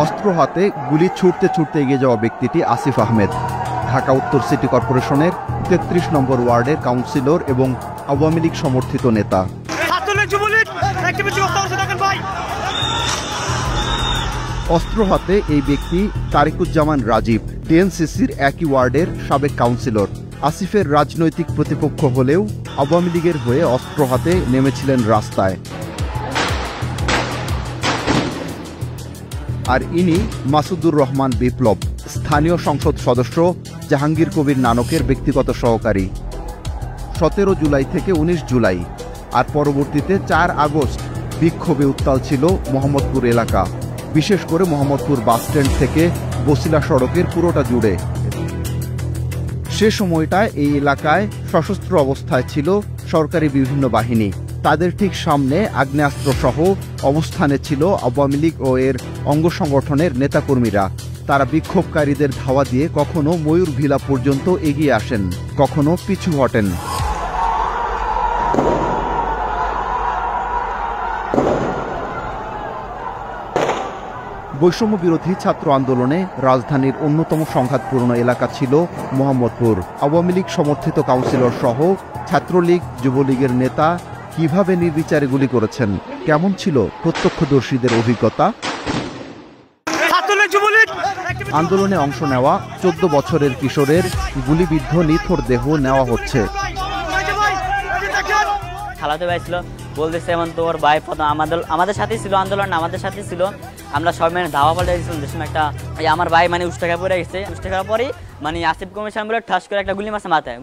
অস্ত্র হাতে গুলি ছুটতে ছুটতে এগিয়ে যাওয়া ব্যক্তিটি আসিফ আহমেদ, ঢাকা উত্তর সিটি কর্পোরেশনের ৩৩ নম্বর ওয়ার্ডের কাউন্সিলর এবং আওয়ামী লীগ সমর্থিত নেতা। অস্ত্র হাতে এই ব্যক্তি তারিকুজ্জামান রাজীব, ডিএনসিসির একই ওয়ার্ডের সাবেক কাউন্সিলর। আসিফের রাজনৈতিক প্রতিপক্ষ হলেও আওয়ামী লীগের হয়ে অস্ত্র হাতে নেমেছিলেন রাস্তায়। আর ইনি মাসুদুর রহমান বিপ্লব, স্থানীয় সংসদ সদস্য জাহাঙ্গীর কবির নানকের ব্যক্তিগত সহকারী। ১৭ জুলাই থেকে ১৯ জুলাই আর পরবর্তীতে ৪ আগস্ট বিক্ষোভে উত্তাল ছিল মোহাম্মদপুর এলাকা, বিশেষ করে মোহাম্মদপুর বাসস্ট্যান্ড থেকে বসিলা সড়কের পুরোটা জুড়ে। সে সময়টায় এই এলাকায় সশস্ত্র অবস্থায় ছিল সরকারি বিভিন্ন বাহিনী। তাদের ঠিক সামনে আগ্নেয়াস্ত্রসহ অবস্থানে ছিল আওয়ামী লীগ ও এর অঙ্গ সংগঠনের নেতাকর্মীরা। তারা বিক্ষোভকারীদের ধাওয়া দিয়ে কখনো ময়ূর ভিলা পর্যন্ত এগিয়ে আসেন, কখনো পিছু হটেন। বৈষম্য বিরোধী ছাত্র আন্দোলনে রাজধানীর অন্যতম সংঘাতপূর্ণ এলাকা ছিল মোহাম্মদপুর। আওয়ামী লীগ সমর্থিত কাউন্সিলর সহ ছাত্রলীগ, যুবলীগের নেতা কিভাবে নির্বিচারে গুলি করেছেন, কেমন ছিল প্রত্যক্ষদর্শীদের অভিজ্ঞতা? আন্দোলনে অংশ নেওয়া ১৪ বছরের কিশোরের গুলিবিদ্ধ নিথর দেহ নেওয়া হচ্ছে। খালাতো ভাই ছিল, বলতেছে এমন তোর ভাই আমাদের সাথেই ছিল, আন্দোলন আমাদের সাথেই ছিল। আমরা সব মানে ধাওয়া পাল্টে দিয়েছিলাম, যে সময় একটা আমার ভাই মানে উষ্টাকা পড়ে গেছে। উষ্টাকার পরেই মানে আসিফ কমিশন বলে ঠাস করে একটা গুলি মারছে মাথায়।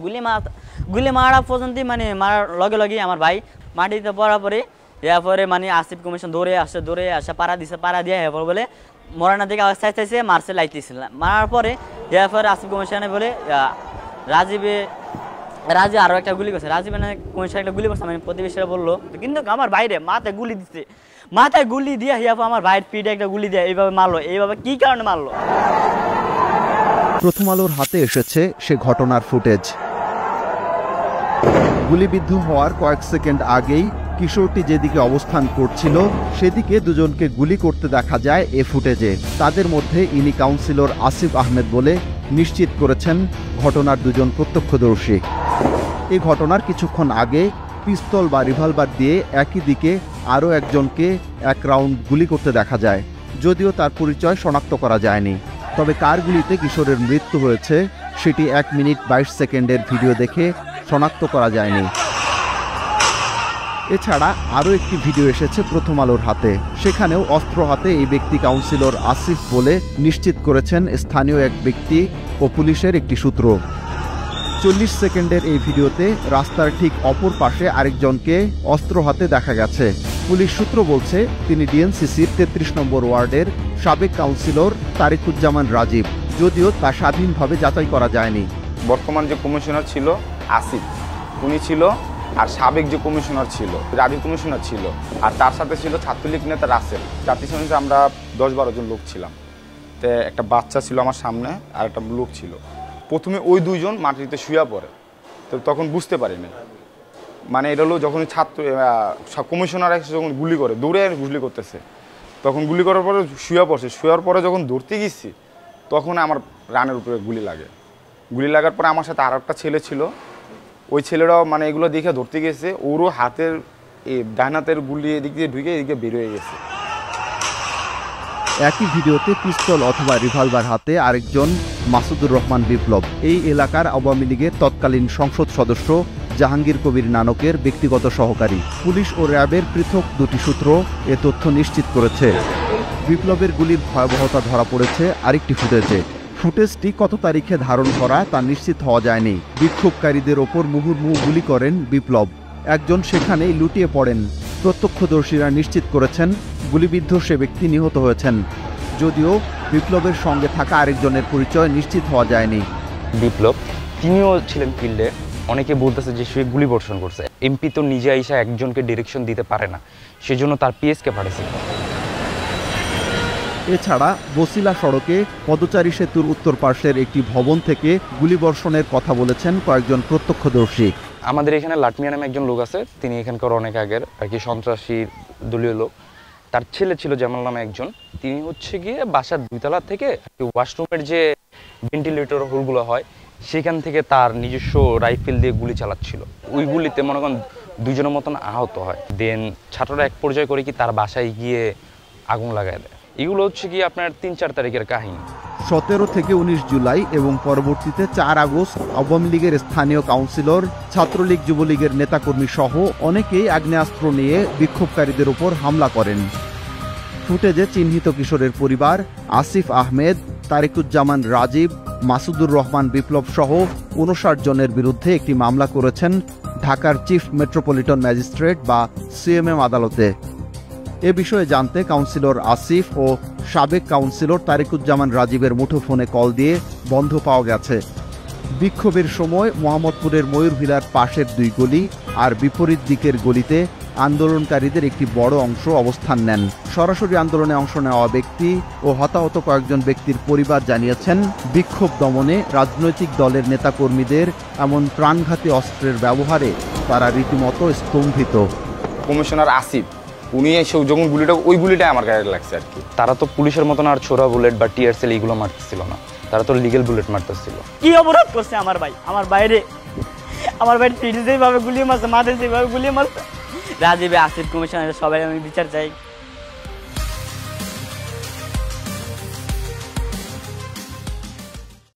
গুলি মারা পর্যন্ত মানে মারার লগে লগে আমার ভাই মাটিতে পড়ার পরে এরপরে মানে আসিফ কমিশন দৌড়ে আসে পাড়া দিয়ে এরপর বলে মরানা দিকে আওয়াজ চাইছে মারছে লাইতেছিল। মারার পরে এরপরে আসিফ কমিশনে বলে রাজীব আরো একটা গুলি করছে, রাজীব কমিশন একটা গুলি করছে। মানে প্রতিবেশীরা বললো, কিন্তু আমার বাইরে মাথায় গুলি দিচ্ছে, মাথায় গুলি দিয়ে আমার ভাইয়ের পিঠে একটা গুলি দিয়ে এইভাবে মারলো। এইভাবে কি কারণে মারলো? প্রথম আলোর হাতে এসেছে সে ঘটনার ফুটেজ। গুলিবিদ্ধ হওয়ার কয়েক সেকেন্ড আগেই কিশোরটি যেদিকে অবস্থান করছিল সেদিকে দুজনকে গুলি করতে দেখা যায় এ ফুটেজে। তাদের মধ্যে ইনি কাউন্সিলর আসিফ আহমেদ বলে নিশ্চিত করেছেন ঘটনার দুজন প্রত্যক্ষদর্শী। এই ঘটনার কিছুক্ষণ আগে পিস্তল বা রিভলভার দিয়ে একই দিকে আরও একজনকে এক রাউন্ড গুলি করতে দেখা যায়, যদিও তার পরিচয় শনাক্ত করা যায়নি। তবে কার গুলিতে কিশোরের মৃত্যু হয়েছে সেটি ১ মিনিট ২২ সেকেন্ডের ভিডিও দেখে শনাক্ত করা যায়নি। এছাড়া আরও একটি ভিডিও এসেছে প্রথম আলোর হাতে, সেখানেও অস্ত্র হাতে এই ব্যক্তি কাউন্সিলর আসিফ বলে নিশ্চিত করেছেন স্থানীয় এক ব্যক্তি ও পুলিশের একটি সূত্র। ৪০ সেকেন্ডের এই ভিডিওতে রাস্তার ঠিক অপর পাশে আরেকজনকে অস্ত্র হাতে দেখা গেছে। পুলিশ সূত্র বলছে তিনি ডিএনসিসির ৩৩ নম্বর ওয়ার্ডের সাবেক কাউন্সিলর তারিকুজ্জামান রাজীব, যদিও তা স্বাধীনভাবে যাচাই করা যায়নি। বর্তমান যে কমিশনার ছিল আসিফ, উনি ছিল, আর সাবেক যে কমিশনার ছিল রাজীব কমিশনার ছিল, আর তার সাথে ছিল ছাত্রলীগ নেতা রাসেল। জাতিসংঘে আমরা ১০-১২ জন লোক ছিলাম। তো একটা বাচ্চা ছিল আমার সামনে আর একটা লোক ছিল। প্রথমে ওই দুইজন মাটিতে শুয়ে পড়ে, তো তখন বুঝতে পারিনি। মানে এটা হলো যখন কমিশনার এসে যখন গুলি করে, দৌড়ে গুলি করতেছে, তখন গুলি করার পরে শুয়ে পড়ছে। শুয়ার পরে যখন ধরতে গেছি তখন আমার রানের উপরে গুলি লাগে। গুলি লাগার পরে আমার সাথে আর একটা ছেলে ছিল, ওই ছেলেরাও মানে এগুলো দেখে ধরতে গেছে, ওরও হাতের এই ডান হাতের গুলি এদিক দিয়ে ঢুকে এদিকে বের হয়ে গেছে। একই ভিডিওতে পিস্তল অথবা রিভলভার হাতে আরেকজন মাসুদুর রহমান বিপ্লব, এই এলাকার আওয়ামী লীগের তৎকালীন সংসদ সদস্য জাহাঙ্গীর কবির নানকের ব্যক্তিগত সহকারী। পুলিশ ও র্যাবের পৃথক দুটি সূত্র এ তথ্য নিশ্চিত করেছে। বিপ্লবের গুলির ভয়াবহতা ধরা পড়েছে আরেকটি ফুটেজে। ফুটেজটি কত তারিখে ধারণ করা তা নিশ্চিত হওয়া যায়নি। বিক্ষোভকারীদের ওপর মুহুর্মুহু গুলি করেন বিপ্লব, একজন সেখানেই লুটিয়ে পড়েন। প্রত্যক্ষদর্শীরা নিশ্চিত করেছেন গুলিবিদ্ধ সে ব্যক্তি নিহত হয়েছেন, যদিও বিপ্লবের সঙ্গে থাকা আরেকজনের পরিচয় নিশ্চিত হওয়া যায়নি। বিপ্লব তিনিও ছিলেন ফিল্ডে। অনেকে বলতেছে যে সে গুলি বর্ষণ করছে। এমপি তো নিজে আইসা একজনকে ডিরেকশন দিতে পারে না, সেজন্য তার পিএসকে পাঠাইছে। এছাড়া বসিলা সড়কে পদচারী সেতুর উত্তর পার্শ্বের একটি ভবন থেকে গুলিবর্ষণের কথা বলেছেন কয়েকজন প্রত্যক্ষদর্শী। আমাদের এখানে লাটমিয়া নামে একজন লোক আছে, তিনি এখানকার অনেক আগের আর কি সন্ত্রাসী দলীয় লোক। তার ছেলে ছিল জামাল নামে একজন, তিনি হচ্ছে গিয়ে বাসার 2 তলা থেকে ওয়াশরুমের যে ভেন্টিলেটর হোলগুলো হয় সেখান থেকে তার নিজস্ব রাইফেল দিয়ে গুলি চালাচ্ছিল। ওই গুলিতে মনে করেন 2 জনের মতন আহত হয়। দেন ছাত্ররা এক পর্যায়ে করে কি তার বাসায় গিয়ে আগুন লাগায় দেয়। এগুলো হচ্ছে কি আপনার 3-4 তারিখের কাহিনী। 17 থেকে 19 জুলাই এবং পরবর্তীতে 4 আগস্ট আওয়ামী লীগের স্থানীয় কাউন্সিলর, ছাত্রলীগ, যুবলীগের নেতাকর্মী সহ অনেকেই আগ্নেয়াস্ত্র নিয়ে বিক্ষোভকারীদের উপর হামলা করেন। ফুটেজে চিহ্নিত কিশোরের পরিবার আসিফ আহমেদ, তারিকুজ্জামান রাজীব, মাসুদুর রহমান বিপ্লব সহ 59 জনের বিরুদ্ধে একটি মামলা করেছেন ঢাকার চিফ মেট্রোপলিটন ম্যাজিস্ট্রেট বা সিএমএম আদালতে। এ বিষয়ে জানতে কাউন্সিলর আসিফ ও সাবেক কাউন্সিলর তারিকুজ্জামান রাজীবের মুঠোফোনে কল দিয়ে বন্ধ পাওয়া গেছে। বিক্ষোভের সময় মোহাম্মদপুরের ময়ূরভিলার পাশের 2 গলি আর বিপরীত দিকের গলিতে আন্দোলনকারীদের একটি বড় অংশ অবস্থান নেন। সরাসরি আন্দোলনে অংশ নেওয়া ব্যক্তি ও হতাহত কয়েকজন ব্যক্তির পরিবার জানিয়েছেন, বিক্ষোভ দমনে রাজনৈতিক দলের নেতাকর্মীদের এমন প্রাণঘাতী অস্ত্রের ব্যবহারে তারা রীতিমতো স্তম্ভিত। কমিশনার আসিফ উনি এসে যখন ওই গুলিটাই আমার গায়ে লাগছে আর কি। তারা তো পুলিশের মতন আর ছোড়া বুলেট বা টিয়ারসেল এইগুলো মারতেছিল না, তারা তো লিগেল বুলেট মারতেছিল। কি অপরাধ করছে আমার ভাই? আমার বাইরে পিঠে যেভাবে গুলি মারছে, মাথায় যেভাবে গুলি মারছে। রাজীবে, আসিফ, কমিশনার সবাই আমি বিচার চাই।